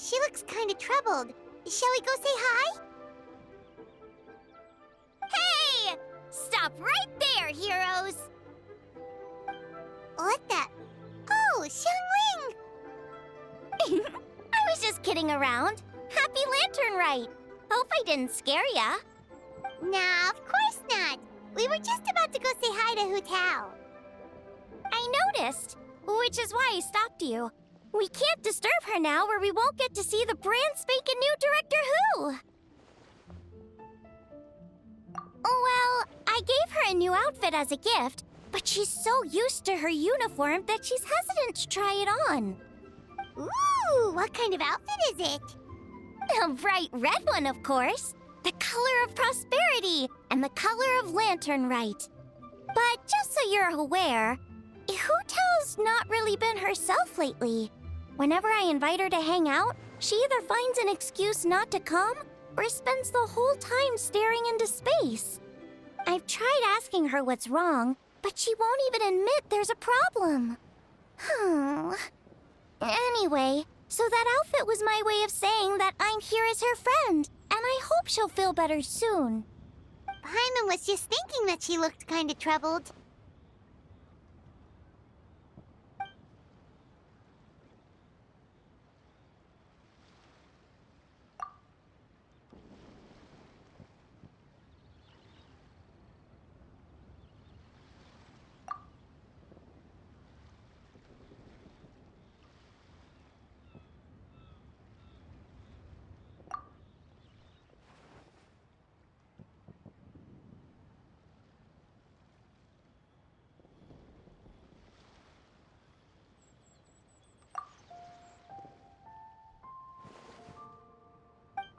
she looks kind of troubled. Shall we go say hi? Hey! Stop right there, heroes! What the? Oh, Xiangling! I was just kidding around. Happy Lantern Rite! Hope I didn't scare ya. Nah, of course not. We were just about to go say hi to Hu Tao. I noticed, which is why I stopped you. We can't disturb her now or we won't get to see the brand spanking new Director Who. Well, I gave her a new outfit as a gift, but she's so used to her uniform that she's hesitant to try it on. Ooh, what kind of outfit is it? A bright red one, of course. The color of prosperity and the color of Lantern Rite. But just so you're aware, Hu Tao's not really been herself lately. Whenever I invite her to hang out, she either finds an excuse not to come or spends the whole time staring into space. I've tried asking her what's wrong, but she won't even admit there's a problem. Anyway, so that outfit was my way of saying that I'm here as her friend, and I hope she'll feel better soon. Paimon was just thinking that she looked kind of troubled.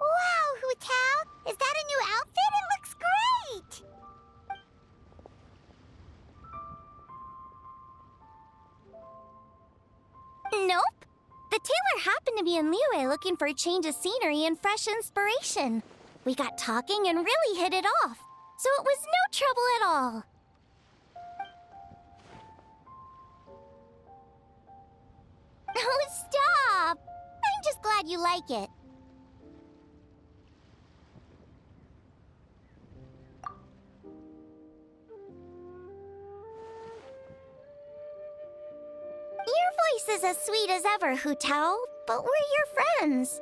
Wow, Hu Tao! Is that a new outfit? It looks great! Nope. The tailor happened to be in Liyue looking for a change of scenery and fresh inspiration. We got talking and really hit it off, so it was no trouble at all. Oh, stop! I'm just glad you like it. Your voice is as sweet as ever, Hu Tao, but we're your friends.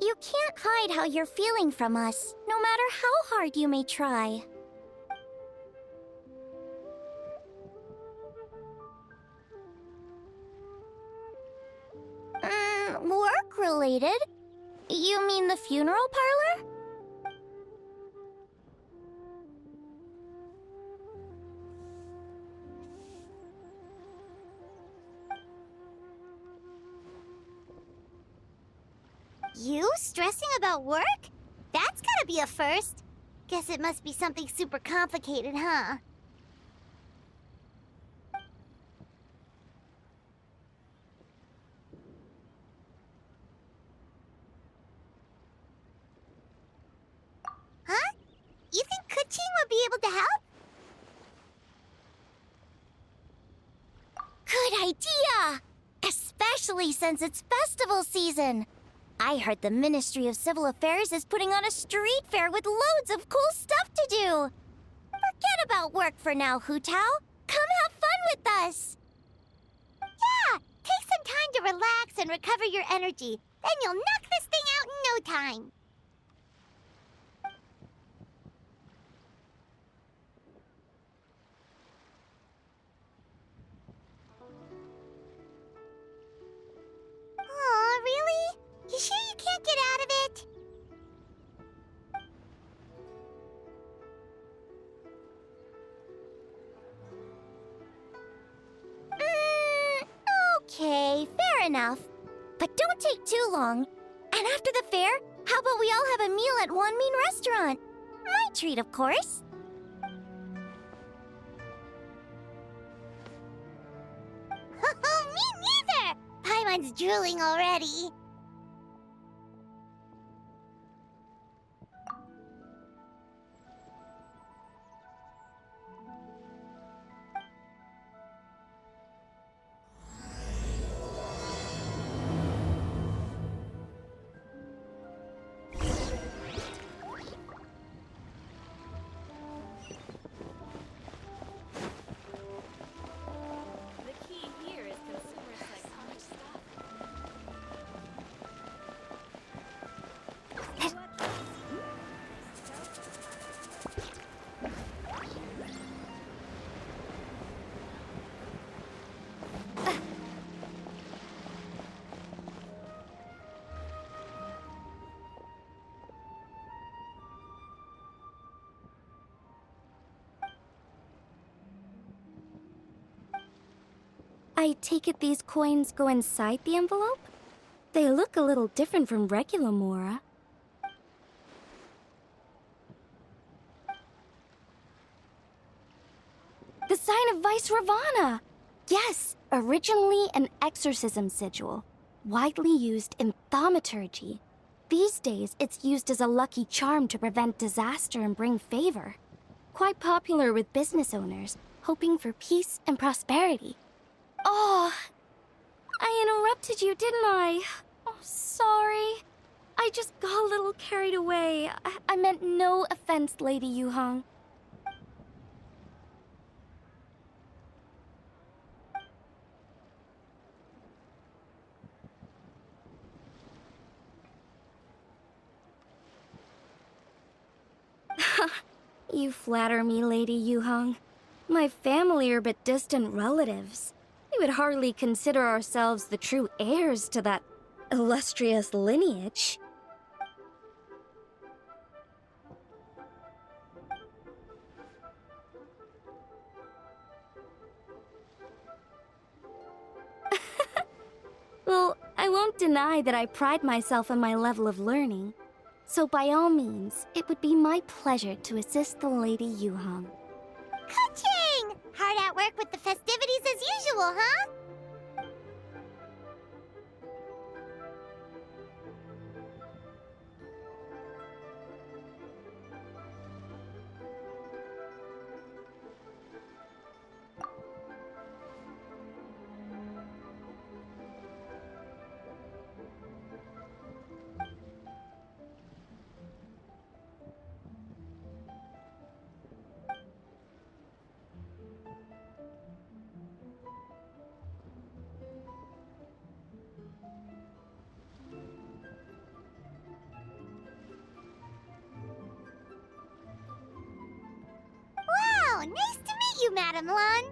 You can't hide how you're feeling from us, no matter how hard you may try. Work-related? You mean the funeral parlor? You stressing about work? That's gotta be a first. Guess it must be something super complicated, huh? Huh? You think Kuching would be able to help? Good idea! Especially since it's festival season. I heard the Ministry of Civil Affairs is putting on a street fair with loads of cool stuff to do. Forget about work for now, Hu Tao. Come have fun with us. Yeah, take some time to relax and recover your energy. Then you'll knock this thing out in no time. Aw, really? You sure you can't get out of it? Okay, fair enough. But don't take too long. And after the fair, how about we all have a meal at Wanmin Restaurant? My treat, of course. Me neither! Paimon's drooling already. I take it these coins go inside the envelope? They look a little different from regular Mora. The sign of Vice Ravana! Yes, originally an exorcism sigil, widely used in thaumaturgy. These days, it's used as a lucky charm to prevent disaster and bring favor. Quite popular with business owners, hoping for peace and prosperity. Oh, I interrupted you, didn't I? Oh, sorry. I just got a little carried away. I meant no offense, Lady Yuhong. You flatter me, Lady Yuhong. My family are but distant relatives. We would hardly consider ourselves the true heirs to that illustrious lineage. Well, I won't deny that I pride myself on my level of learning. So by all means, it would be my pleasure to assist the Lady Yuhong. Ka-ching! Hard at work with the festivities as usual, huh? Wow, nice to meet you, Madam Lun.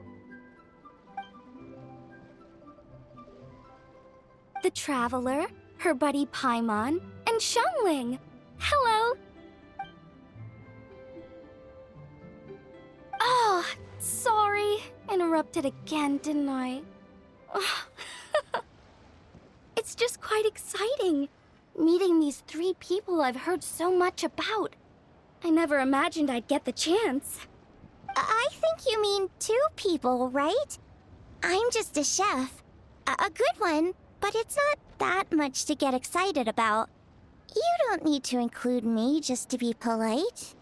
The Traveler, her buddy Paimon, and Xiangling. Hello! Oh, sorry. Interrupted again, didn't I? It's just quite exciting. Meeting these 3 people I've heard so much about. I never imagined I'd get the chance. I think you mean 2 people, right? I'm just a chef. A good one, but it's not that much to get excited about. You don't need to include me just to be polite.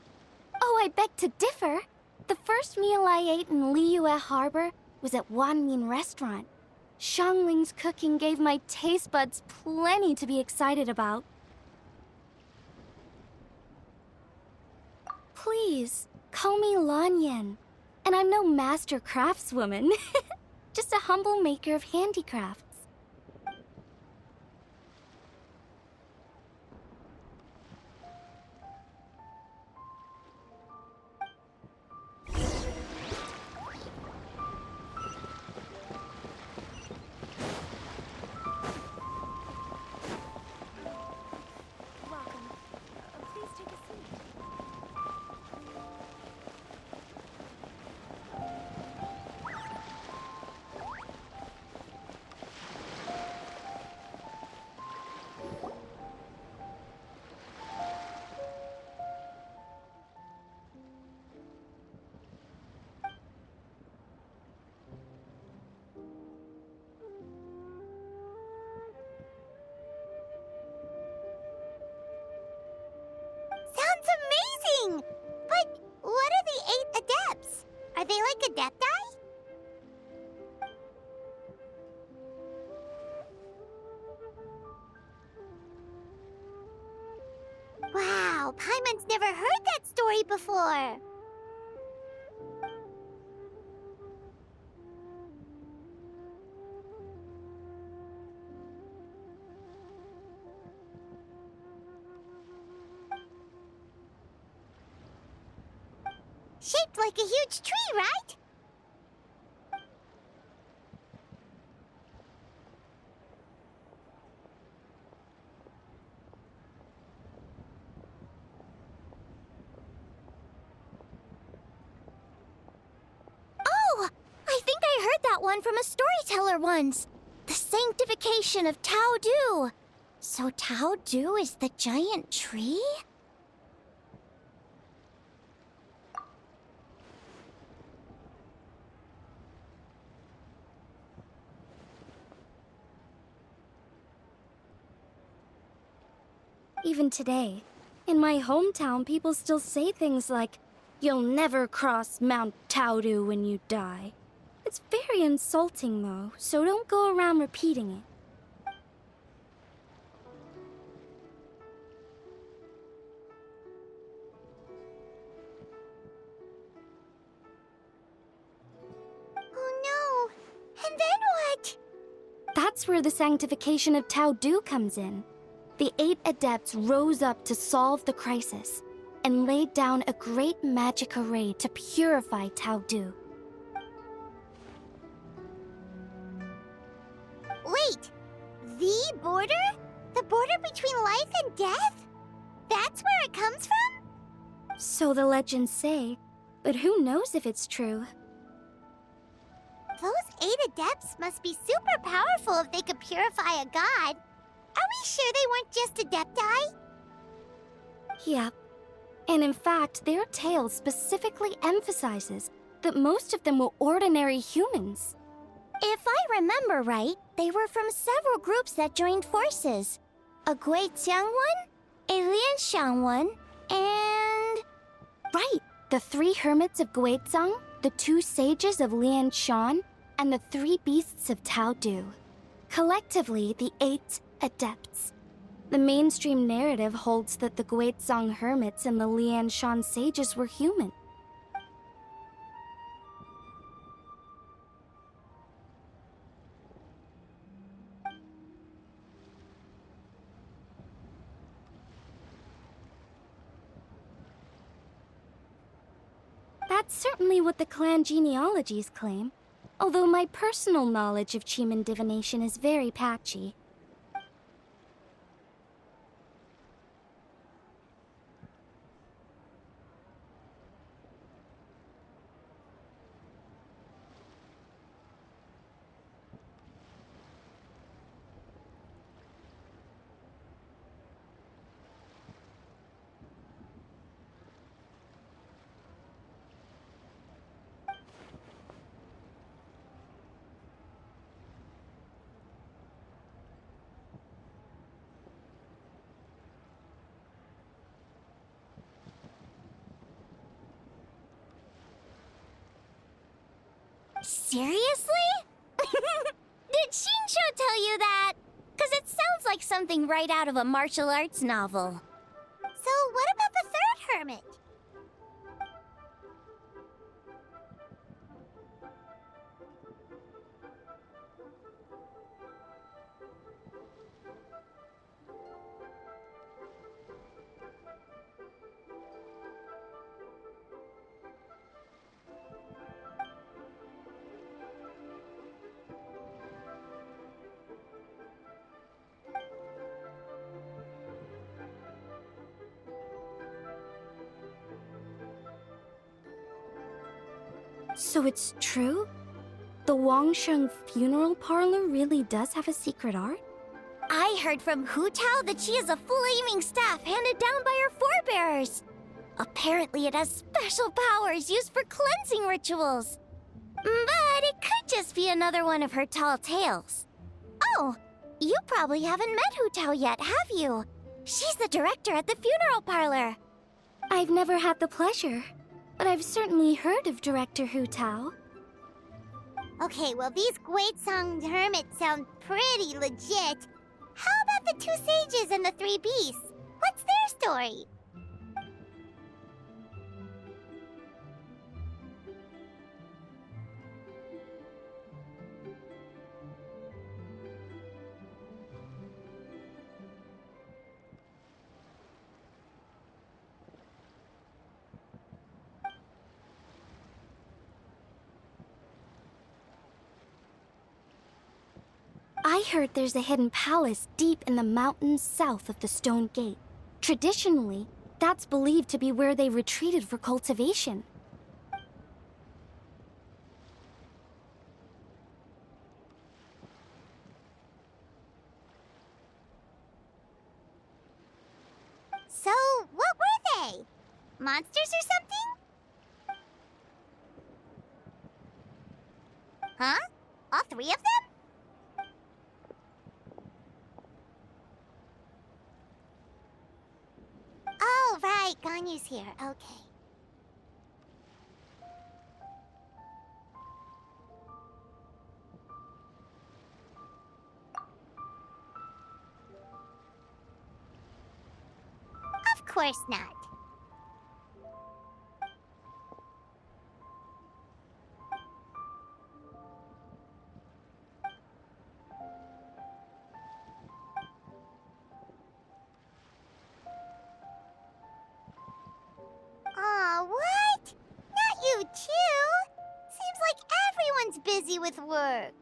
Oh, I beg to differ. The first meal I ate in Liyue Harbor was at Wanmin Restaurant. Xiangling's cooking gave my taste buds plenty to be excited about. Please, call me Lanyan. And I'm no master craftswoman. Just a humble maker of handicrafts. Sounds amazing! But what are the 8 adepts? Are they like adepti? Wow, Paimon's never heard that story before. Shaped like a huge tree, right? Oh! I think I heard that that one from a storyteller once. The sanctification of Tao Du. So Tao Du is the giant tree? Even today, in my hometown, people still say things like, "You'll never cross Mount Taudu when you die." It's very insulting, though, so don't go around repeating it. Oh no! And then what? That's where the sanctification of Taudu comes in. The 8 adepts rose up to solve the crisis and laid down a great magic array to purify Taudu. Wait! The border? The border between life and death? That's where it comes from? So the legends say, but who knows if it's true? Those 8 adepts must be super powerful if they could purify a god. Are we sure they weren't just adepti? Yep. And in fact, their tale specifically emphasizes that most of them were ordinary humans. If I remember right, they were from several groups that joined forces. A Guixiang one, a Lianxiang one, and... Right! The 3 hermits of Guizhang, the 2 sages of Lianshan, and the 3 beasts of Taodu. Collectively, the 8 adepts. The mainstream narrative holds that the Guizhang hermits and the Lianshan sages were human. That's certainly what the clan genealogies claim, although my personal knowledge of Cheeman divination is very patchy. Seriously? Did Shinsho tell you that? Because it sounds like something right out of a martial arts novel. So what about the third hermit? So it's true? The Wangsheng funeral parlor really does have a secret art? I heard from Hu Tao that she is a flaming staff handed down by her forebears. Apparently it has special powers used for cleansing rituals. But it could just be another one of her tall tales. Oh, you probably haven't met Hu Tao yet, have you? She's the director at the funeral parlor. I've never had the pleasure, but I've certainly heard of Director Hu Tao. Okay, well, these Guizhang hermits sound pretty legit. How about the 2 sages and the 3 beasts? What's their story? I heard there's a hidden palace deep in the mountains south of the Stone Gate. Traditionally, that's believed to be where they retreated for cultivation. monsters or something? Huh? All three of them? Oh, right. Ganyu's here. Okay. Of course not. Aw, what? Not you too? Seems like everyone's busy with work.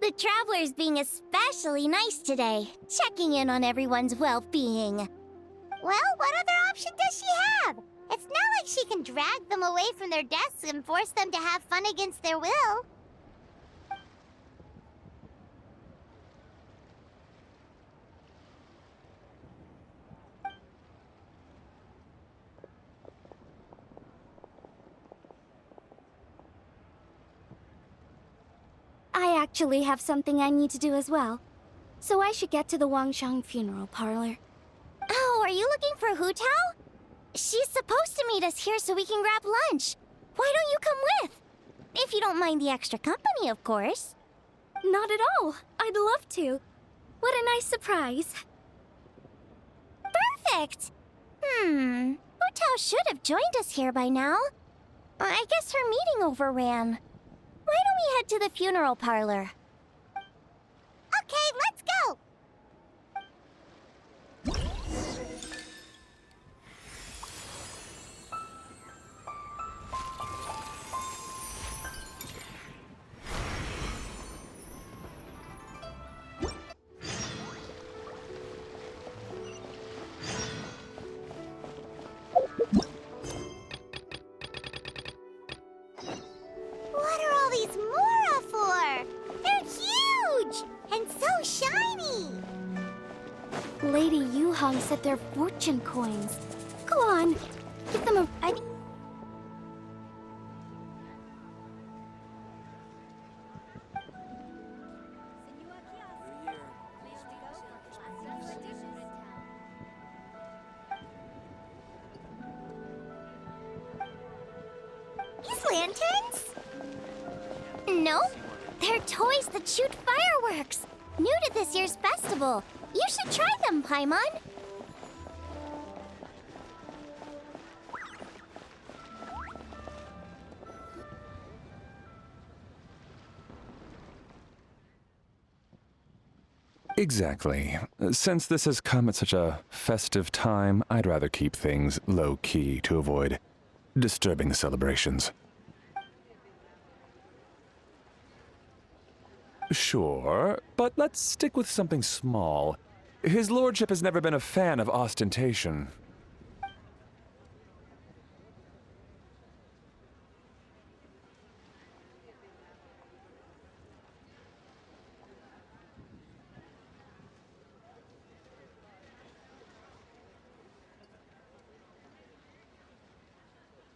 The traveler's being especially nice today, checking in on everyone's well-being. Well, what other option does she have? It's not like she can drag them away from their desks and force them to have fun against their will. I actually have something I need to do as well, so I should get to the Wangshang funeral parlor. Oh, are you looking for Hu Tao? She's supposed to meet us here so we can grab lunch. Why don't you come with? If you don't mind the extra company, of course. Not at all. I'd love to. What a nice surprise. Perfect! Hu Tao should have joined us here by now. I guess her meeting overran. Why don't we head to the funeral parlor? Okay, let's go! What are all these Mora for? They're huge! And so shiny! Lady Yuhong said they're fortune coins. Go on, give them a... These lanterns? No, they're toys that shoot fireworks. New to this year's festival. You should try them, Paimon. Exactly. Since this has come at such a festive time, I'd rather keep things low-key to avoid disturbing the celebrations. Sure, but let's stick with something small. His lordship has never been a fan of ostentation.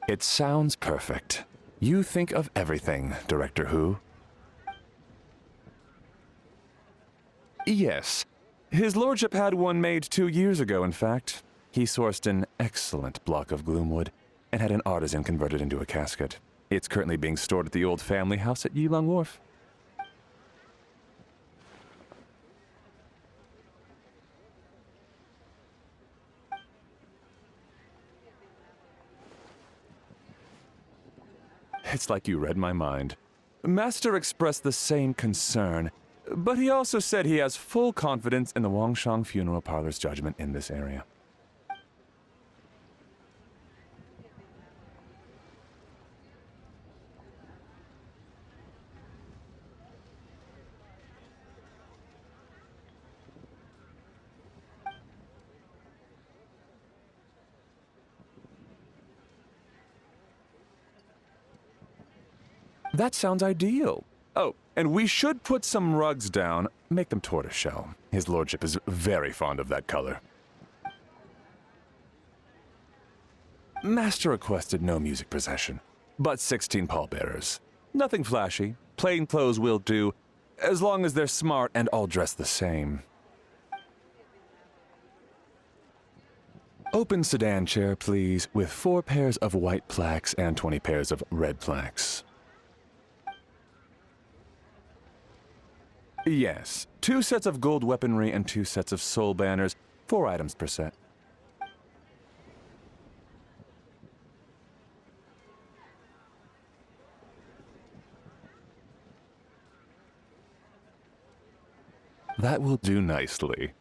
It sounds perfect. You think of everything, Director Hu. Yes. His lordship had one made 2 years ago, in fact. He sourced an excellent block of gloomwood and had an artisan convert it into a casket. It's currently being stored at the old family house at Yilong Wharf. It's like you read my mind. Master expressed the same concern, but he also said he has full confidence in the Wangshang funeral parlor's judgment in this area. That sounds ideal. Oh, and we should put some rugs down. Make them tortoiseshell. His lordship is very fond of that color. Master requested no music procession, but 16 pallbearers. Nothing flashy. Plain clothes will do, as long as they're smart and all dressed the same. Open sedan chair, please, with 4 pairs of white plaques and 20 pairs of red plaques. Yes, 2 sets of gold weaponry and 2 sets of soul banners, 4 items per set. That will do nicely.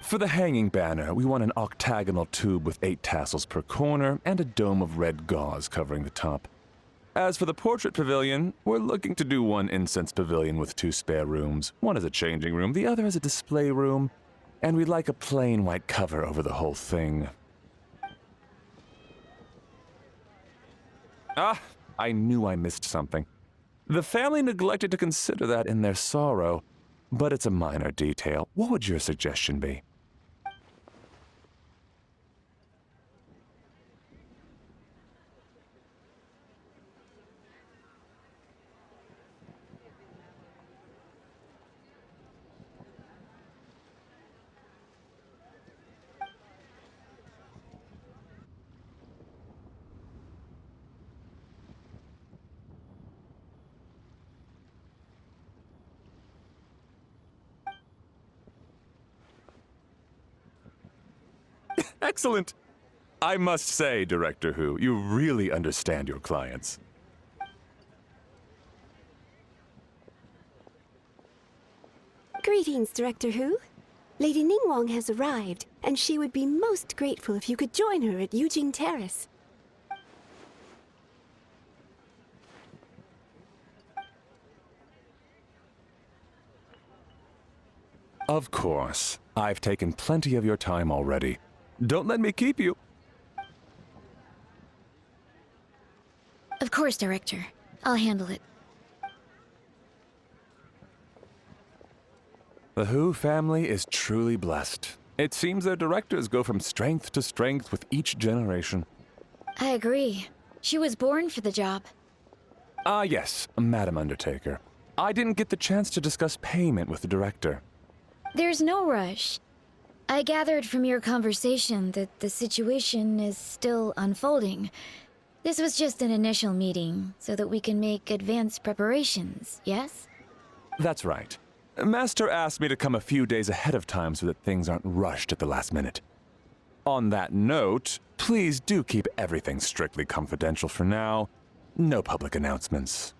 For the hanging banner, we want an octagonal tube with 8 tassels per corner and a dome of red gauze covering the top. As for the portrait pavilion, we're looking to do 1 incense pavilion with 2 spare rooms. One is a changing room, the other is a display room, and we'd like a plain white cover over the whole thing. Ah, I knew I missed something. The family neglected to consider that in their sorrow, but it's a minor detail. What would your suggestion be? Excellent! I must say, Director Who, you really understand your clients. Greetings, Director Who. Lady Ningguang has arrived, and she would be most grateful if you could join her at Yujing Terrace. Of course. I've taken plenty of your time already. Don't let me keep you. Of course, Director. I'll handle it. The Who family is truly blessed. It seems their directors go from strength to strength with each generation. I agree. She was born for the job. Ah, yes, Madam Undertaker. I didn't get the chance to discuss payment with the director. There's no rush. I gathered from your conversation that the situation is still unfolding. This was just an initial meeting, so that we can make advanced preparations, yes? That's right. Master asked me to come a few days ahead of time so that things aren't rushed at the last minute. On that note, please do keep everything strictly confidential for now. No public announcements.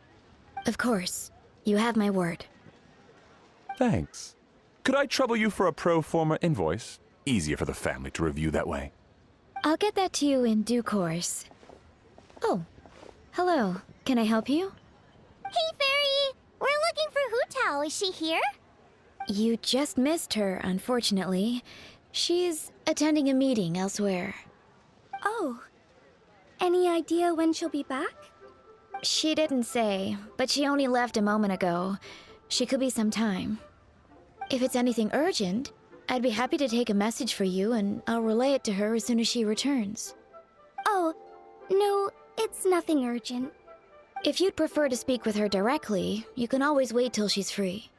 Of course. You have my word. Thanks. Could I trouble you for a pro forma invoice? Easier for the family to review that way. I'll get that to you in due course. Oh, hello. Can I help you? Hey, Fairy! We're looking for Hu Tao. Is she here? You just missed her, unfortunately. She's attending a meeting elsewhere. Oh. Any idea when she'll be back? She didn't say, but she only left a moment ago. She could be some time. If it's anything urgent, I'd be happy to take a message for you and I'll relay it to her as soon as she returns. Oh, no, it's nothing urgent. If you'd prefer to speak with her directly, you can always wait till she's free.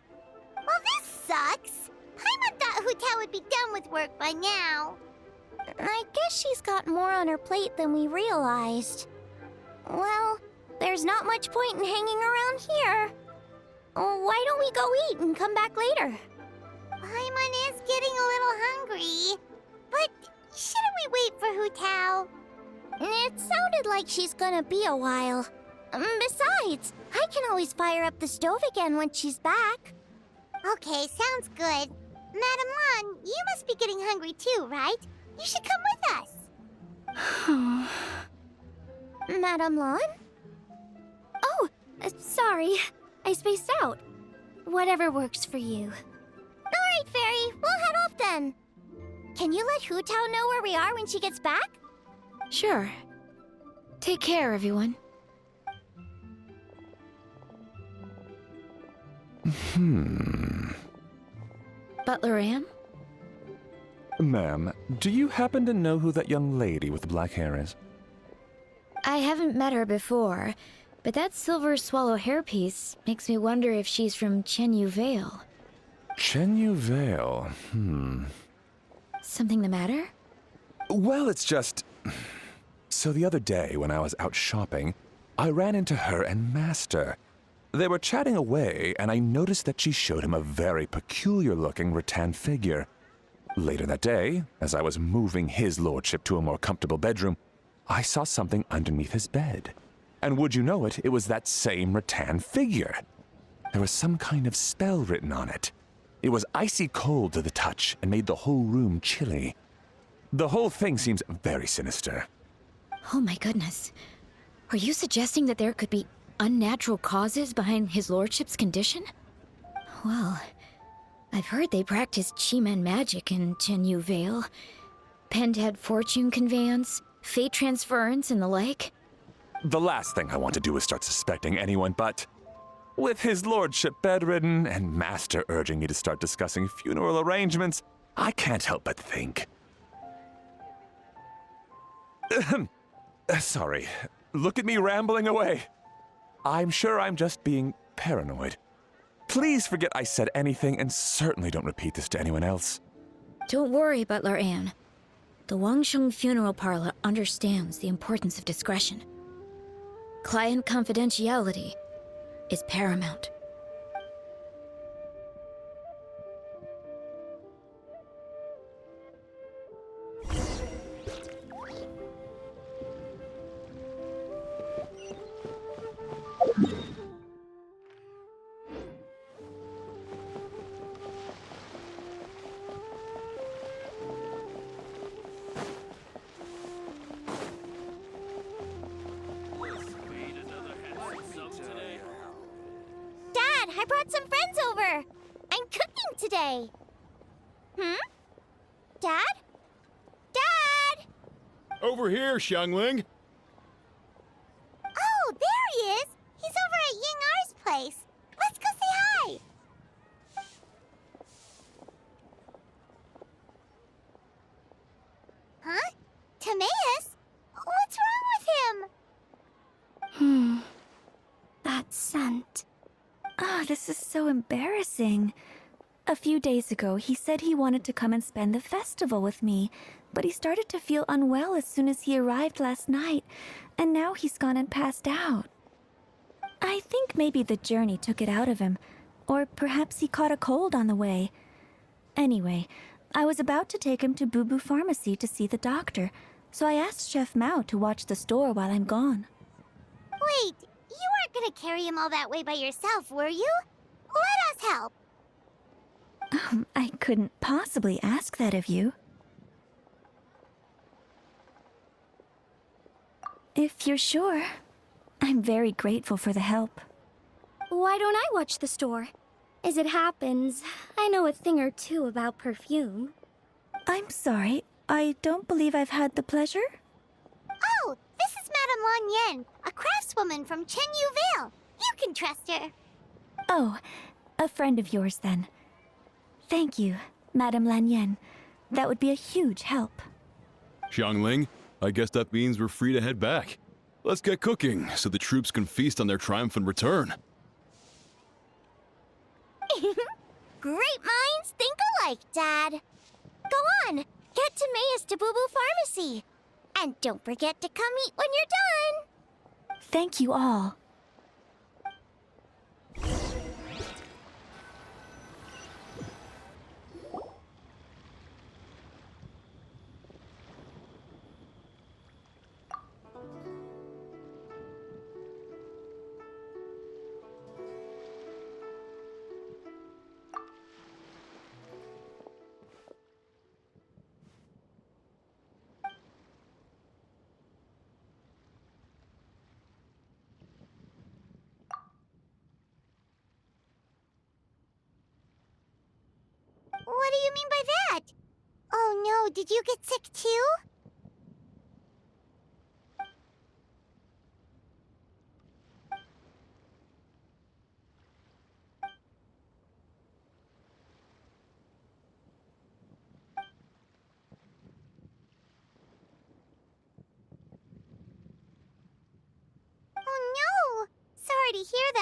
Well, this sucks. Paimon thought Hu Tao would be done with work by now. I guess she's got more on her plate than we realized. Well, there's not much point in hanging around here. Why don't we go eat and come back later? Paimon is getting a little hungry. But shouldn't we wait for Hu Tao? It sounded like she's gonna be a while. Besides, I can always fire up the stove again once she's back. Okay, sounds good. Madam Lan, you must be getting hungry too, right? You should come with us. Madam Lan? Oh, sorry. I spaced out. Whatever works for you. Alright, Fairy. We'll head off then. Can you let Hu Tao know where we are when she gets back? Sure. Take care, everyone. Butler Anne? Ma'am, do you happen to know who that young lady with the black hair is? I haven't met her before, but that silver swallow hairpiece makes me wonder if she's from Chenyu Vale. Chenyu Vale, Something the matter? Well, it's just... So the other day, when I was out shopping, I ran into her and Master. They were chatting away, and I noticed that she showed him a very peculiar-looking rattan figure. Later that day, as I was moving his lordship to a more comfortable bedroom, I saw something underneath his bed. And would you know it, it was that same rattan figure. There was some kind of spell written on it. It was icy cold to the touch and made the whole room chilly. The whole thing seems very sinister. Oh my goodness. Are you suggesting that there could be unnatural causes behind his lordship's condition? Well, I've heard they practice Chi-Men magic in Chenyu Vale. Pen-head fortune conveyance, fate transference, and the like. The last thing I want to do is start suspecting anyone, but with his lordship bedridden and Master urging me to start discussing funeral arrangements, I can't help but think. Sorry. Look at me rambling away. I'm sure I'm just being paranoid. Please forget I said anything, and certainly don't repeat this to anyone else. Don't worry, Butler Anne. The Wangsheng Funeral Parlor understands the importance of discretion. Client confidentiality is paramount. Dad, I brought some friends over. I'm cooking today. Dad? Dad! Over here, Xiangling. Oh, there he is. He's over at Ying R's place. Let's go say hi. Huh? Timaeus? What's wrong with him? That scent. Ah, this is so embarrassing. A few days ago, he said he wanted to come and spend the festival with me, but he started to feel unwell as soon as he arrived last night, and now he's gone and passed out. I think maybe the journey took it out of him, or perhaps he caught a cold on the way. Anyway, I was about to take him to Boo Boo Pharmacy to see the doctor, so I asked Chef Mao to watch the store while I'm gone. Wait, you weren't gonna carry him all that way by yourself, were you? Let us help. I couldn't possibly ask that of you. If you're sure, I'm very grateful for the help. Why don't I watch the store? As it happens, I know a thing or two about perfume. I'm sorry, I don't believe I've had the pleasure. Oh, this is Madame Lan Yen, a craftswoman from Chenyu Vale. You can trust her. Oh, a friend of yours then. Thank you, Madame Lan Yen. That would be a huge help. Xiangling, I guess that means we're free to head back. Let's get cooking so the troops can feast on their triumphant return. Great minds think alike, Dad. Go on, get Timaeus to Boo Boo Pharmacy. And don't forget to come eat when you're done. Thank you all. What do you mean by that? Oh no, did you get sick too?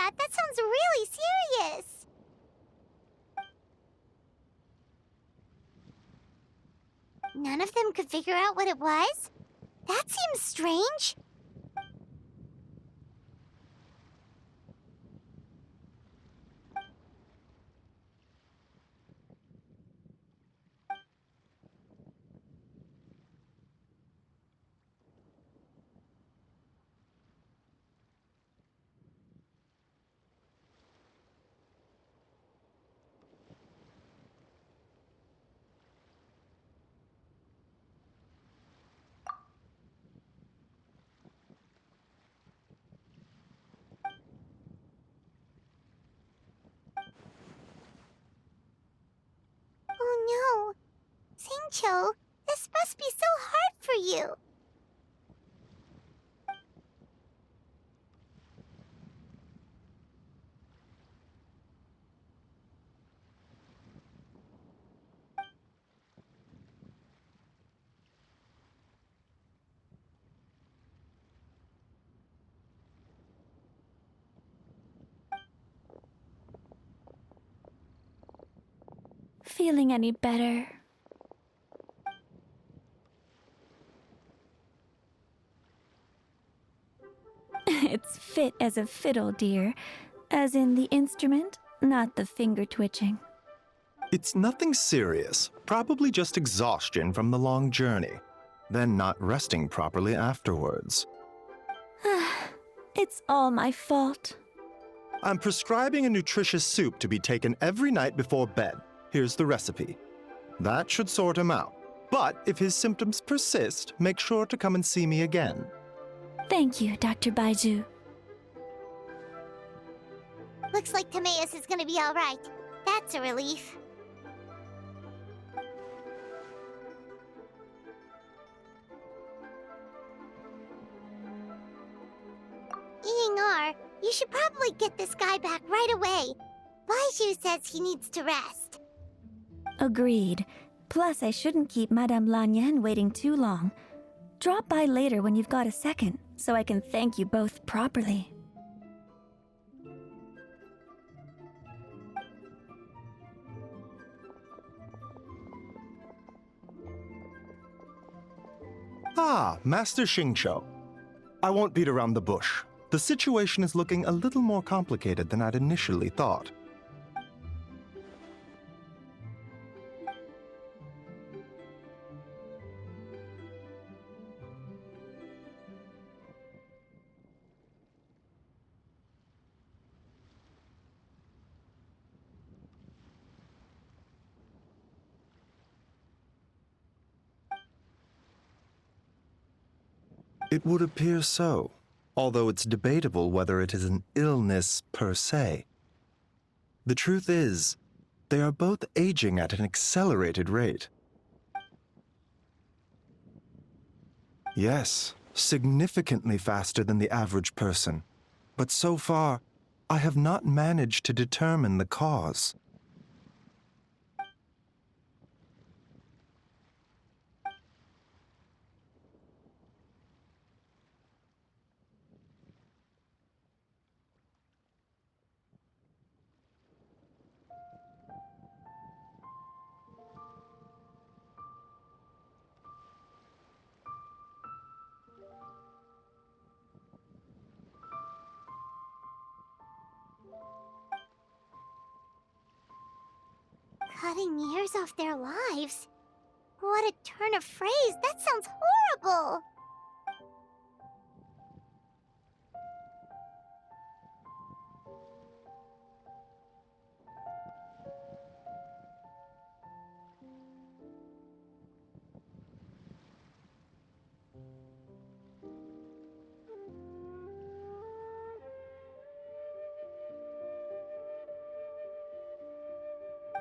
that. That sounds really serious. None of them could figure out what it was? That seems strange. Oh no. Singcho, this must be so hard for you. Feeling any better? It's fit as a fiddle, dear. As in the instrument, not the finger twitching. It's nothing serious, probably just exhaustion from the long journey, then not resting properly afterwards. It's all my fault. I'm prescribing a nutritious soup to be taken every night before bed. Here's the recipe. That should sort him out. But if his symptoms persist, make sure to come and see me again. Thank you, Dr. Baiju. Looks like Timaeus is gonna be alright. That's a relief. Eeying-R, you should probably get this guy back right away. Baiju says he needs to rest. Agreed. Plus, I shouldn't keep Madame Lanyan waiting too long. Drop by later when you've got a second, so I can thank you both properly. Ah, Master Xingqiu. I won't beat around the bush. The situation is looking a little more complicated than I'd initially thought. It would appear so, although it's debatable whether it is an illness per se. The truth is, they are both aging at an accelerated rate. Yes, significantly faster than the average person. But so far, I have not managed to determine the cause. Cutting years off their lives? What a turn of phrase! That sounds horrible!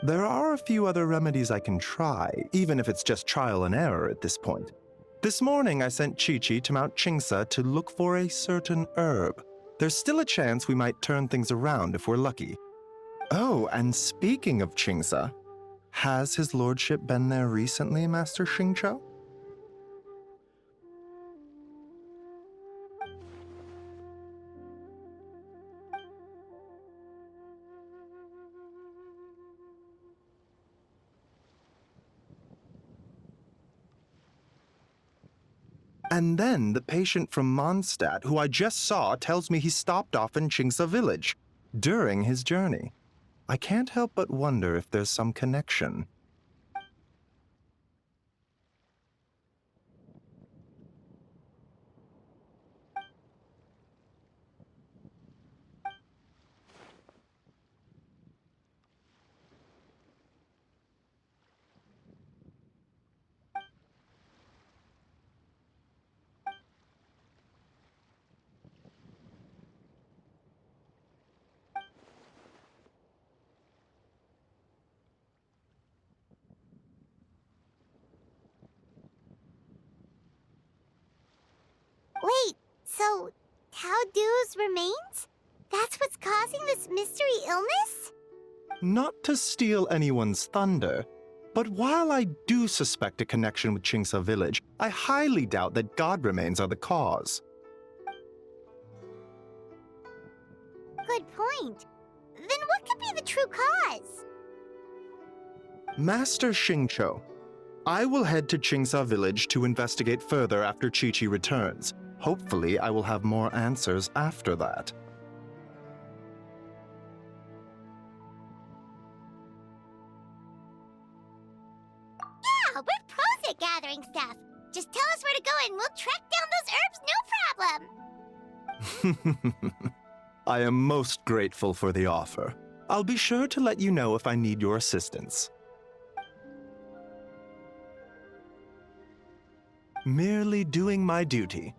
There are a few other remedies I can try, even if it's just trial and error at this point. This morning I sent Chi-Chi to Mount Qingsa to look for a certain herb. There's still a chance we might turn things around if we're lucky. Oh, and speaking of Qingsa, has his lordship been there recently, Master Xingqiu? And then the patient from Mondstadt, who I just saw, tells me he stopped off in Chingsa village during his journey. I can't help but wonder if there's some connection. Wait, so Tao Du's remains? That's what's causing this mystery illness? Not to steal anyone's thunder, but while I do suspect a connection with Chingsa village, I highly doubt that god remains are the cause. Good point. Then what could be the true cause? Master Xingqiu, I will head to Chingsa village to investigate further after Chi-Chi returns. Hopefully, I will have more answers after that. Yeah, we're pros at gathering stuff. Just tell us where to go and we'll track down those herbs, no problem. I am most grateful for the offer. I'll be sure to let you know if I need your assistance. Merely doing my duty.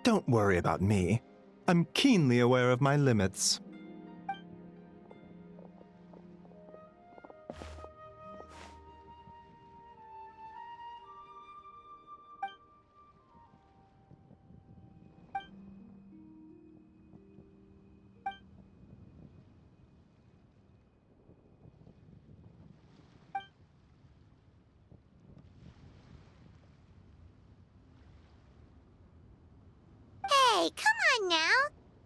Don't worry about me. I'm keenly aware of my limits. Hey, come on now.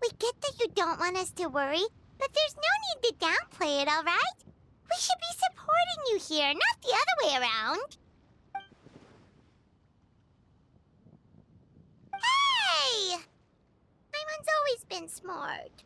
We get that you don't want us to worry, but there's no need to downplay it, all right? We should be supporting you here, not the other way around. Hey! Paimon's always been smart.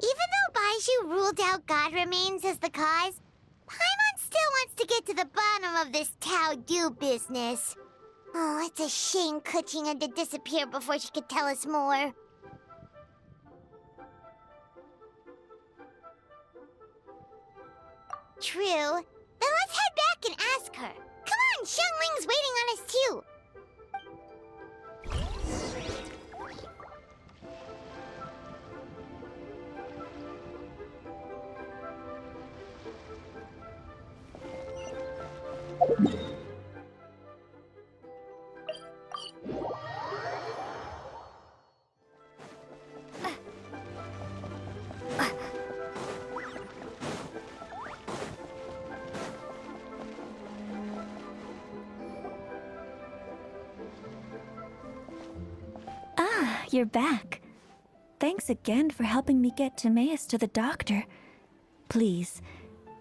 Even though Baizhu ruled out God remains as the cause, Paimon still wants to get to the bottom of this Tao Du business. Oh, it's a shame Kuching had to disappear before she could tell us more. True. Then let's head back and ask her. Come on, Xiangling's waiting on us too. Ah, you're back. Thanks again for helping me get Timaeus to the doctor. Please,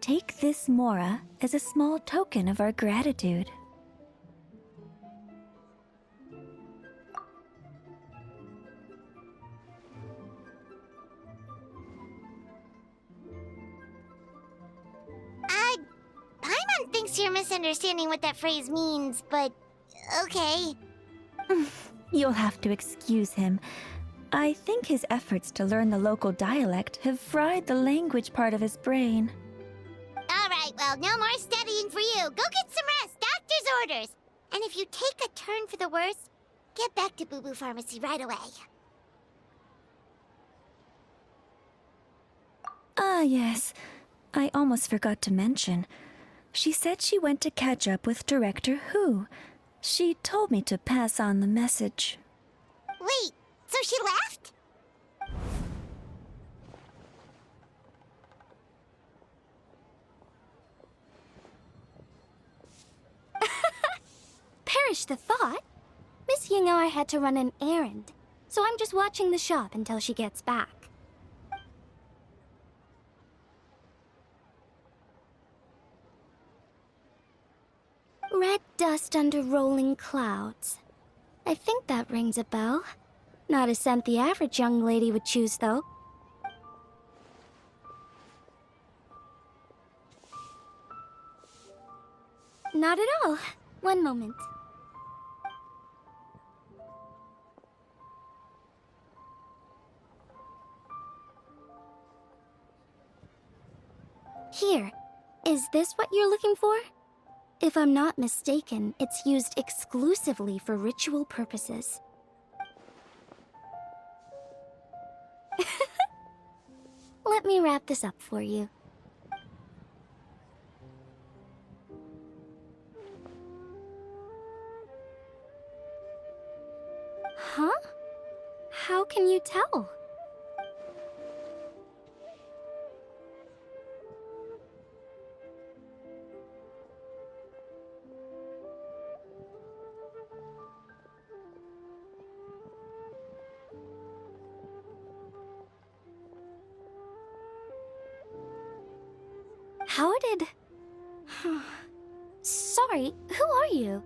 take this Mora as a small token of our gratitude. Paimon thinks you're misunderstanding what that phrase means, but okay. You'll have to excuse him. I think his efforts to learn the local dialect have fried the language part of his brain. All right, well, no more studying for you. Go get some rest. Doctor's orders. And if you take a turn for the worse, get back to Boo Boo Pharmacy right away. Ah, yes. I almost forgot to mention. She said she went to catch up with Director Who. She told me to pass on the message. Wait, so she left? Perish the thought. Miss Ying'er had to run an errand, so I'm just watching the shop until she gets back. Red dust under rolling clouds. I think that rings a bell. Not a scent the average young lady would choose, though. Not at all. One moment. Here. Is this what you're looking for? If I'm not mistaken, it's used exclusively for ritual purposes. Let me wrap this up for you. Huh? How can you tell? How did... Sorry, who are you?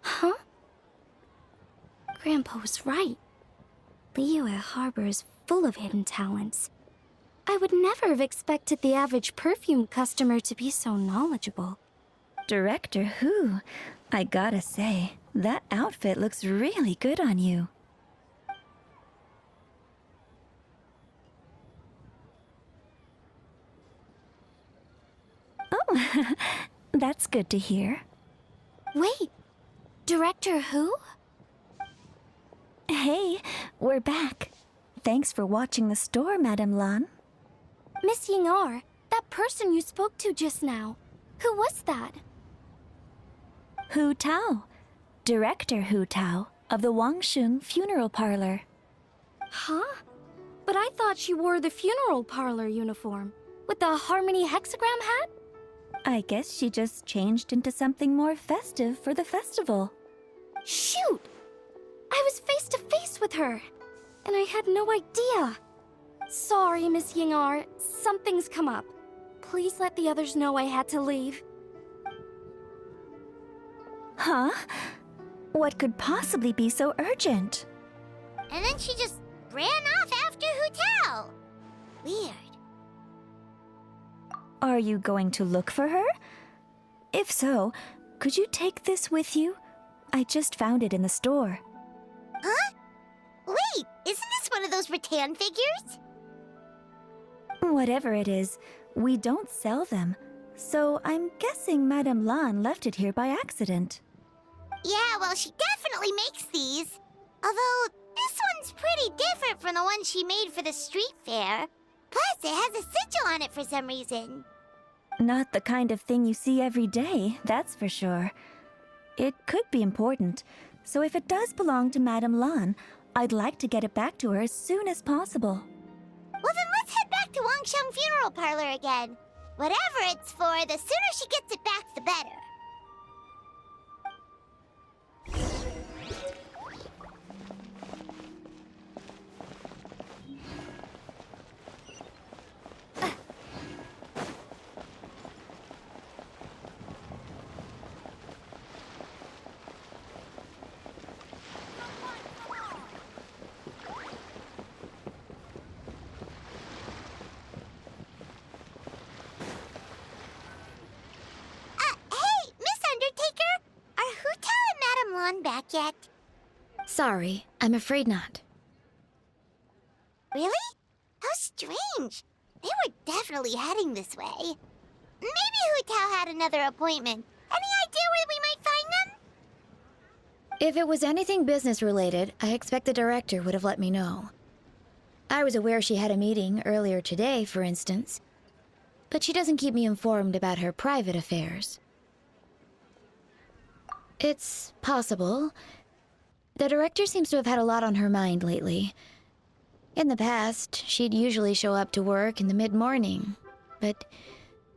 Huh? Grandpa was right. Liyue Harbor is full of hidden talents. I would never have expected the average perfume customer to be so knowledgeable. Director Who? I gotta say, that outfit looks really good on you. Oh, that's good to hear. Wait, Director Who? Hey, we're back. Thanks for watching the store, Madame Lan. Miss Ying'er, that person you spoke to just now. Who was that? Hu Tao. Director Hu Tao of the Wangsheng Funeral Parlor. Huh? But I thought she wore the funeral parlor uniform. With the Harmony hexagram hat? I guess she just changed into something more festive for the festival. Shoot! I was face to face with her, and I had no idea. Sorry, Miss Ying'er. Something's come up. Please let the others know I had to leave. Huh? What could possibly be so urgent? And then she just ran off after Hu Tao. Weird. Are you going to look for her? If so, could you take this with you? I just found it in the store. Huh? Wait, isn't this one of those rattan figures? Whatever it is, we don't sell them. So I'm guessing Madame Lan left it here by accident. Yeah, well, she definitely makes these. Although, this one's pretty different from the one she made for the street fair. Plus, it has a sigil on it for some reason. Not the kind of thing you see every day, that's for sure. It could be important, so if it does belong to Madame Lan, I'd like to get it back to her as soon as possible. Well, then let's head back to Wangsheng Funeral Parlor again. Whatever it's for, the sooner she gets it back, the better. Hey, Miss Undertaker! Are Hu Tao and Madame Lan back yet? Sorry, I'm afraid not. Really? How strange. They were definitely heading this way. maybe Hu Tao had another appointment. Any idea where we might find them? If it was anything business-related, I expect the director would have let me know. I was aware she had a meeting earlier today, for instance. But she doesn't keep me informed about her private affairs. It's possible. The director seems to have had a lot on her mind lately. In the past, she'd usually show up to work in the mid-morning, but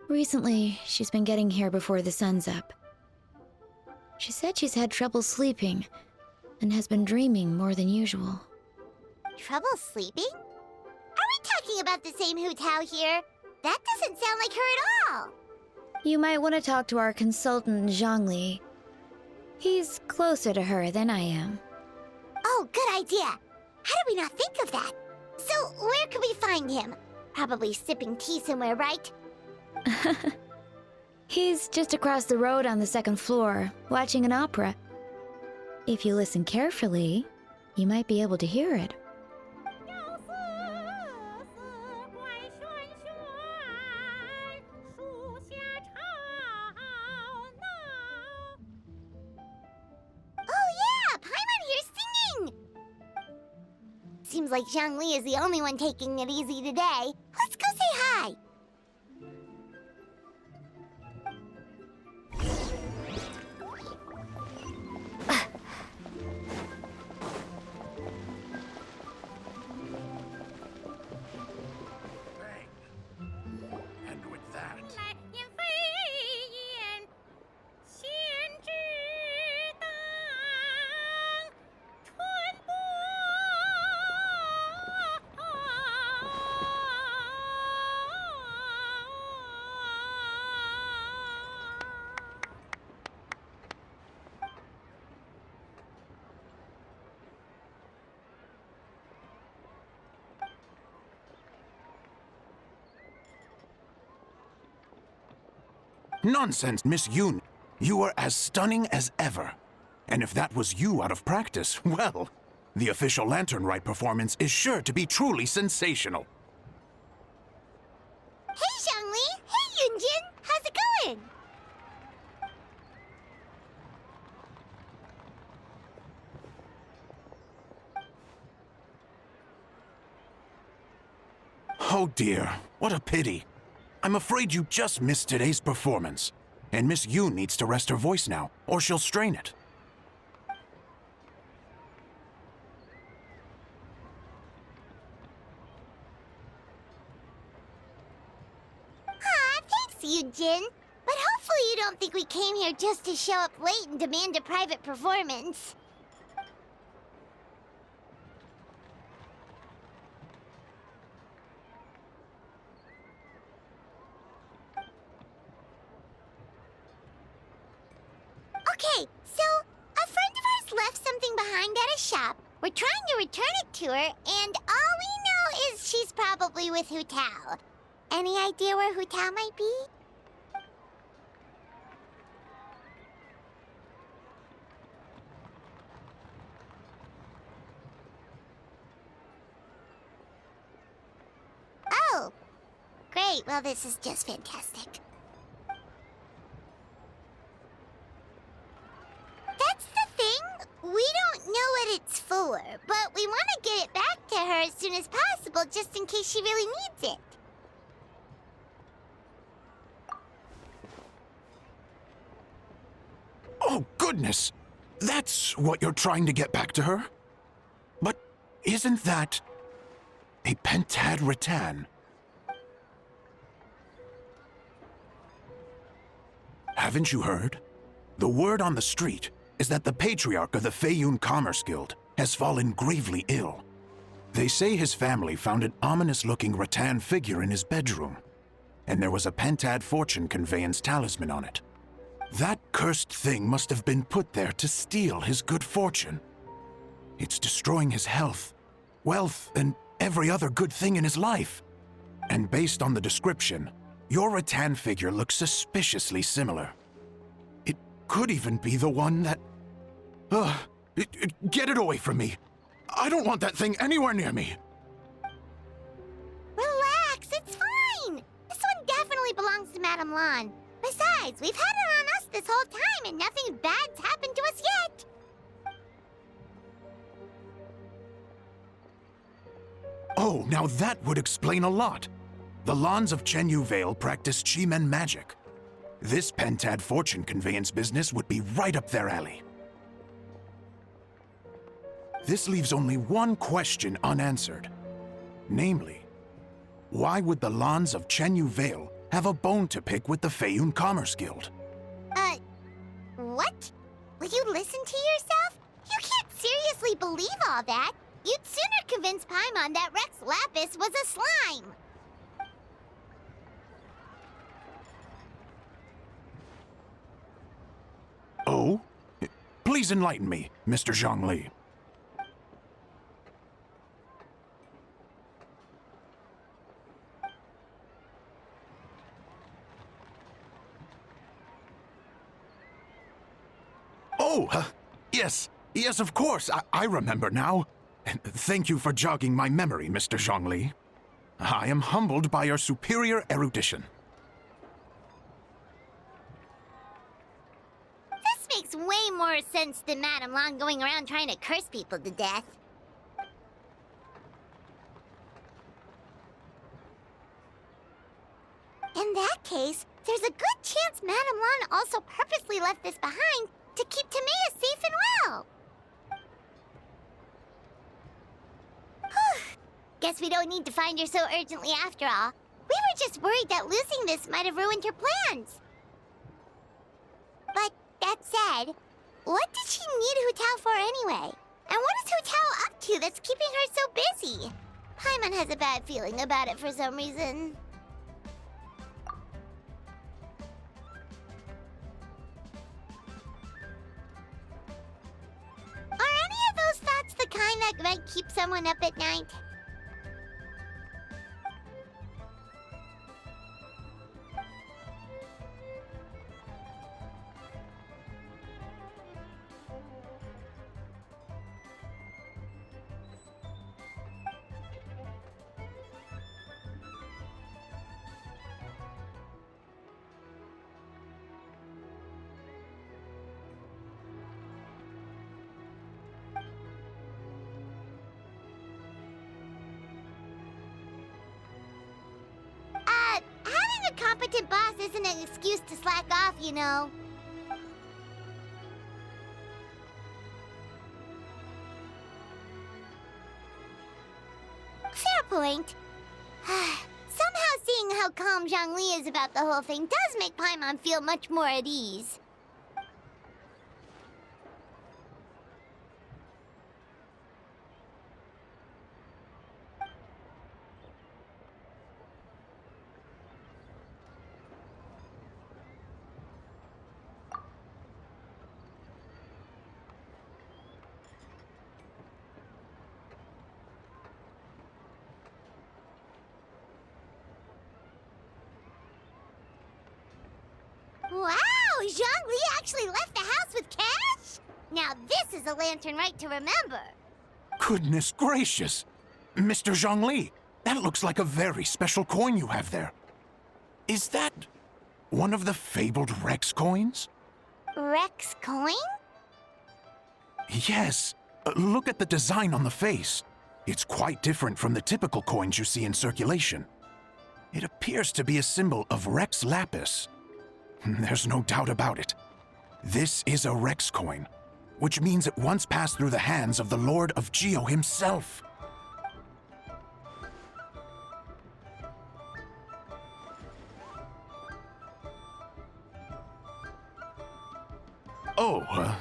recently she's been getting here before the sun's up. She said she's had trouble sleeping and has been dreaming more than usual. Trouble sleeping? Are we talking about the same Hu Tao here? That doesn't sound like her at all. You might want to talk to our consultant, Zhongli. He's closer to her than I am. Oh, good idea. How did we not think of that? So, where could we find him? Probably sipping tea somewhere, right? He's just across the road on the second floor, watching an opera. If you listen carefully, you might be able to hear it. Oh yeah, Paimon here's singing! Seems like Zhongli is the only one taking it easy today. Let's go say hi. And with that, nonsense, Miss Yoon. You are as stunning as ever. And if that was you out of practice, well, the official Lantern Rite performance is sure to be truly sensational. Hey, Zhongli! Hey, Yunjin! How's it going? Oh dear, what a pity. I'm afraid you just missed today's performance. And Miss Yoon needs to rest her voice now, or she'll strain it. Aw, thanks, Yunjin. But hopefully you don't think we came here just to show up late and demand a private performance. Okay, so a friend of ours left something behind at a shop. We're trying to return it to her, and all we know is she's probably with Hu Tao. Any idea where Hu Tao might be? Oh, great. Well, this is just fantastic. That's the thing. We don't know what it's for, but we want to get it back to her as soon as possible just in case she really needs it. Oh, goodness! That's what you're trying to get back to her? But isn't that a pentad rattan? Haven't you heard? The word on the street is that the patriarch of the Feiyun Commerce Guild has fallen gravely ill. They say his family found an ominous-looking rattan figure in his bedroom, and there was a pentad fortune conveyance talisman on it. That cursed thing must have been put there to steal his good fortune. It's destroying his health, wealth, and every other good thing in his life. And based on the description, your rattan figure looks suspiciously similar. It could even be the one that... get it away from me. I don't want that thing anywhere near me. Relax, it's fine. This one definitely belongs to Madame Madame Lan. Besides, we've had it on us this whole time and nothing bad's happened to us yet. Oh, now that would explain a lot. The Lans of Chenyu Vale practice Chi-Men magic. This Pentad fortune conveyance business would be right up their alley. This leaves only one question unanswered. Namely, why would the Lans of Chenyu Vale have a bone to pick with the Feiyun Commerce Guild? What? Will you listen to yourself? You can't seriously believe all that. You'd sooner convince Paimon that Rex Lapis was a slime. Oh? Please enlighten me, Mr. Zhongli. Oh, yes. Yes, of course. I remember now. Thank you for jogging my memory, Mr. Zhongli. I am humbled by your superior erudition. This makes way more sense than Madame Lan going around trying to curse people to death. In that case, there's a good chance Madame Lan also purposely left this behind to keep Timea safe and well. Whew. Guess we don't need to find her so urgently after all. We were just worried that losing this might have ruined her plans. But that said, what did she need Hu Tao for anyway? And what is Hu Tao up to that's keeping her so busy? Paimon has a bad feeling about it for some reason. Are any of those thoughts the kind that might keep someone up at night? Having a competent boss isn't an excuse to slack off, you know. Fair point. Somehow seeing how calm Zhongli is about the whole thing does make Paimon feel much more at ease. Wow! Zhongli actually left the house with cash? Now this is a lantern right to remember. Goodness gracious! Mr. Zhongli, that looks like a very special coin you have there. Is that one of the fabled Rex coins? Rex coin? Yes. Look at the design on the face. It's quite different from the typical coins you see in circulation. It appears to be a symbol of Rex Lapis. There's no doubt about it. This is a Rex coin, which means it once passed through the hands of the Lord of Geo himself. Oh,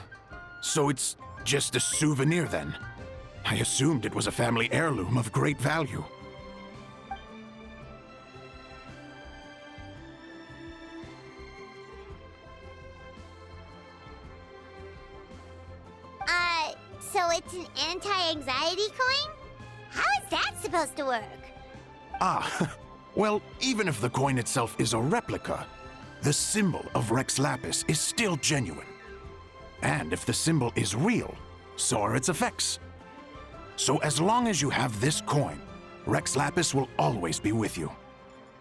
so it's just a souvenir then? I assumed it was a family heirloom of great value. So it's an anti-anxiety coin? How is that supposed to work? Ah, well, even if the coin itself is a replica, the symbol of Rex Lapis is still genuine. And if the symbol is real, so are its effects. So as long as you have this coin, Rex Lapis will always be with you.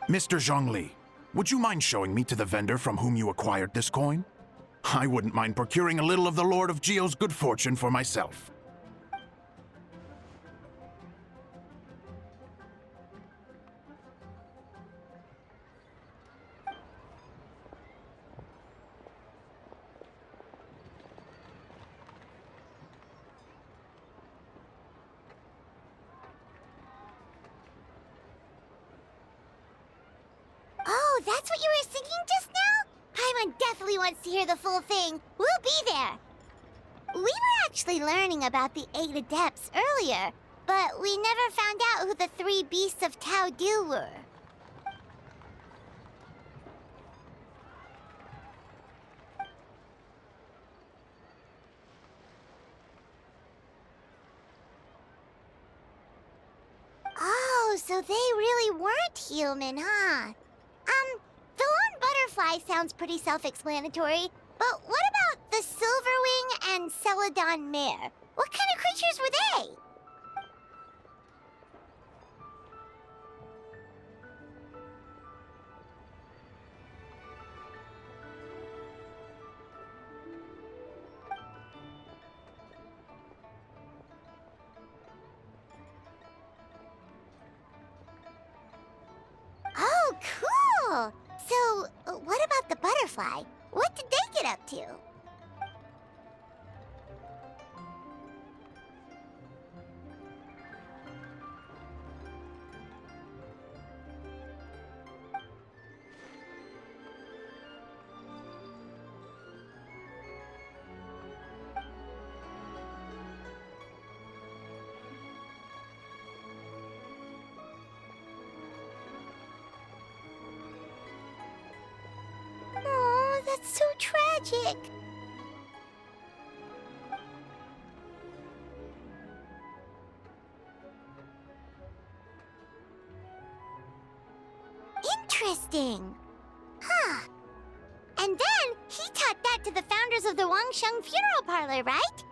Mr. Zhongli, would you mind showing me to the vendor from whom you acquired this coin? I wouldn't mind procuring a little of the Lord of Geo's good fortune for myself. Oh, that's what you were singing just now? Paimon definitely wants to hear the full thing. We'll be there. We were actually learning about the 8 Adepts earlier, but we never found out who the 3 Beasts of Tao Dil were. Oh, so they really weren't human, huh? The Lone Butterfly sounds pretty self-explanatory, but what about the Silverwing and Celadon Mare? What kind of creatures were they? Oh, cool! So, what about the butterfly? What did they get up to? Oh, that's so tragic. Interesting. Huh. And then he taught that to the founders of the Wangsheng Funeral Parlor, right?